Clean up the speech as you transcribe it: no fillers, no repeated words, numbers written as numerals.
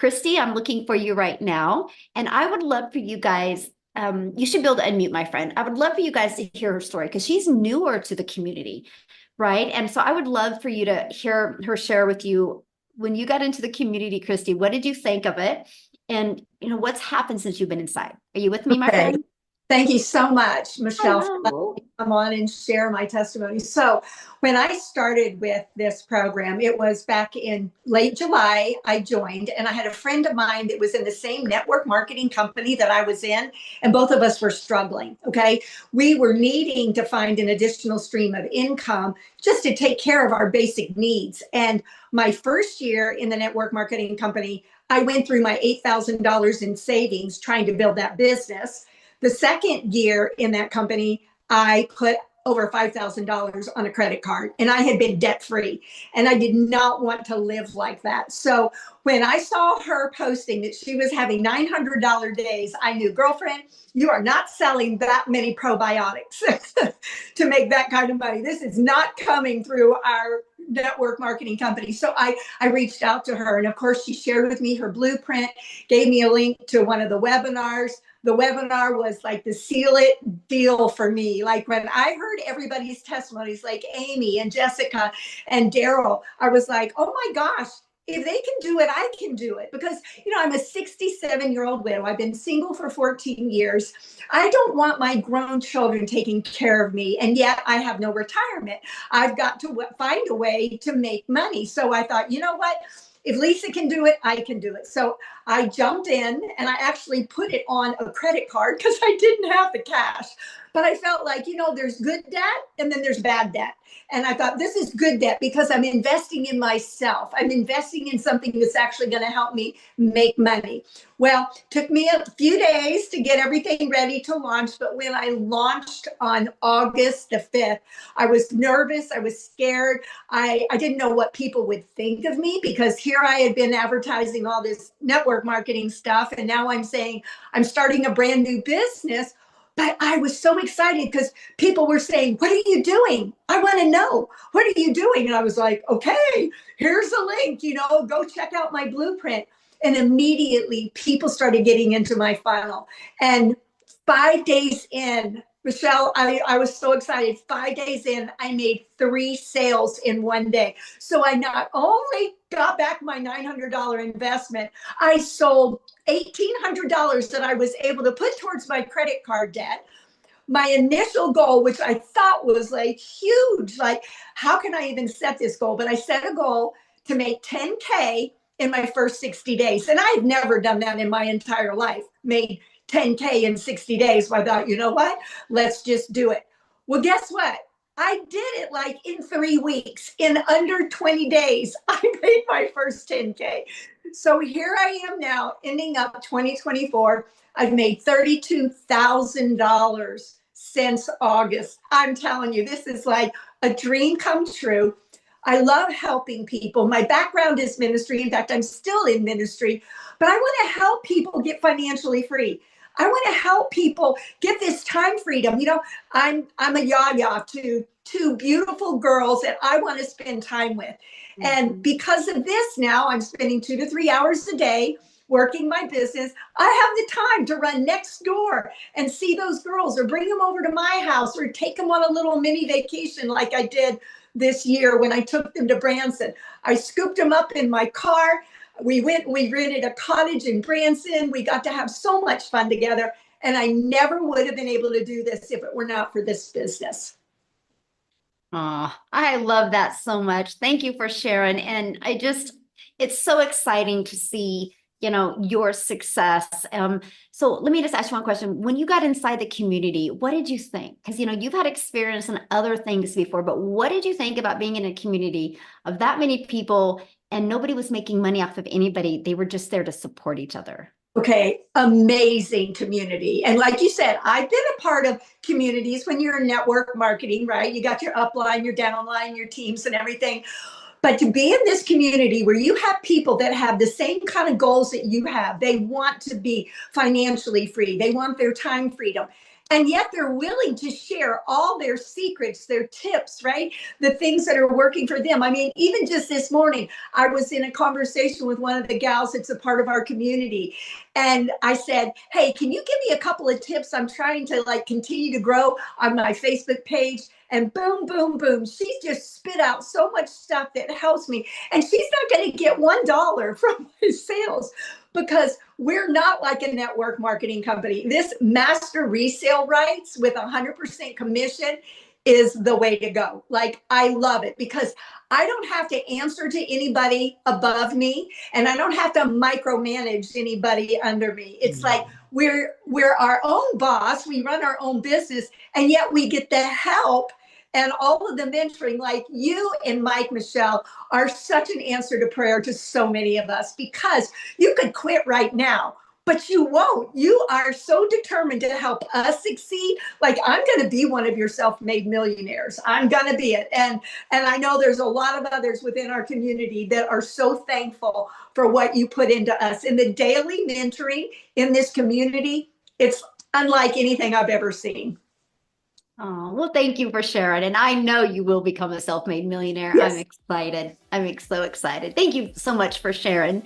Christy, I'm looking for you right now. And I would love for you guys, you should be able to unmute my friend. I would love for you guys to hear her story because she's newer to the community, right? And so I would love for you to hear her share with you when you got into the community, Christy, what did you think of it? And what's happened since you've been inside? Are you with me, my Okay. friend? Thank you so much, Michelle, for letting Hello. me come on and share my testimony. So, when I started with this program, it was back in late July. I joined, and I had a friend of mine that was in the same network marketing company that I was in, and both of us were struggling. Okay. We were needing to find an additional stream of income just to take care of our basic needs. And my first year in the network marketing company, I went through my $8,000 in savings trying to build that business. The second year in that company, I put over $5,000 on a credit card, and I had been debt free, and I did not want to live like that. So when I saw her posting that she was having $900 days, I knew, girlfriend, you are not selling that many probiotics to make that kind of money. This is not coming through our network marketing company. So I reached out to her, and of course she shared with me her blueprint, gave me a link to one of the webinars. The webinar was like the seal it deal for me. Like when I heard everybody's testimonies, like Amy and Jessica and Daryl, I was like, oh my gosh, if they can do it, I can do it. Because, I'm a 67-year-old widow. I've been single for 14 years. I don't want my grown children taking care of me. And yet I have no retirement. I've got to find a way to make money. So I thought, you know what? If Lisa can do it, I can do it. So I jumped in, and I actually put it on a credit card because I didn't have the cash. But I felt like, there's good debt and then there's bad debt. And I thought, this is good debt because I'm investing in myself. I'm investing in something that's actually going to help me make money. Well, took me a few days to get everything ready to launch. But when I launched on August the 5th, I was nervous. I was scared. I didn't know what people would think of me because here I had been advertising all this network marketing stuff. And now I'm saying I'm starting a brand new business. But I was so excited because people were saying, what are you doing? I want to know. What are you doing? And I was like, okay, here's a link, go check out my blueprint. And immediately people started getting into my funnel. And 5 days in, Michelle, I was so excited. 5 days in, I made 3 sales in one day. So I not only got back my $900 investment, I sold $1,800 that I was able to put towards my credit card debt. My initial goal, which I thought was like huge, like how can I even set this goal? But I set a goal to make 10K in my first 60 days. And I've never done that in my entire life, made 10K in 60 days. So I thought, you know what? Let's just do it. Well, guess what? I did it like in 3 weeks. In under 20 days, I made my first 10K. So here I am now, ending up 2024. I've made $32,000 since August. I'm telling you, this is like a dream come true. I love helping people. My background is ministry. In fact, I'm still in ministry, but I want to help people get financially free. I want to help people get this time freedom. I'm a yaya to two beautiful girls that I want to spend time with. And because of this, now I'm spending 2 to 3 hours a day working my business. I have the time to run next door and see those girls or bring them over to my house or take them on a little mini vacation like I did this year when I took them to Branson. I scooped them up in my car. We rented a cottage in Branson. We got to have so much fun together. And I never would have been able to do this if it were not for this business. Oh, I love that so much. Thank you for sharing. And it's so exciting to see, your success. So let me just ask you one question. When you got inside the community, what did you think? Because, you've had experience in other things before, but what did you think about being in a community of that many people and nobody was making money off of anybody? They were just there to support each other. Okay, amazing community. And like you said, I've been a part of communities when you're in network marketing, right? You got your upline, your downline, your teams and everything. But to be in this community where you have people that have the same kind of goals that you have, they want to be financially free, they want their time freedom. And yet they're willing to share all their secrets, their tips, right? The things that are working for them. I mean, even just this morning, I was in a conversation with one of the gals that's a part of our community. And I said, hey, can you give me a couple of tips? I'm trying to like continue to grow on my Facebook page. And boom, boom, boom. She's just spit out so much stuff that helps me. And she's not going to get $1 from my sales because we're not like a network marketing company. This master resale rights with 100% commission is the way to go. Like, I love it because I don't have to answer to anybody above me and I don't have to micromanage anybody under me. It's like we're our own boss, we run our own business, and yet we get the help and all of the mentoring. Like you and Mike, Michelle, are such an answer to prayer to so many of us because you could quit right now, but you won't. You are so determined to help us succeed. Like, I'm going to be one of your self-made millionaires. I'm going to be it. And I know there's a lot of others within our community that are so thankful for what you put into us. And the daily mentoring in this community, it's unlike anything I've ever seen. Oh, well, thank you for sharing. And I know you will become a self-made millionaire. Yes. I'm excited. I'm so excited. Thank you so much for sharing.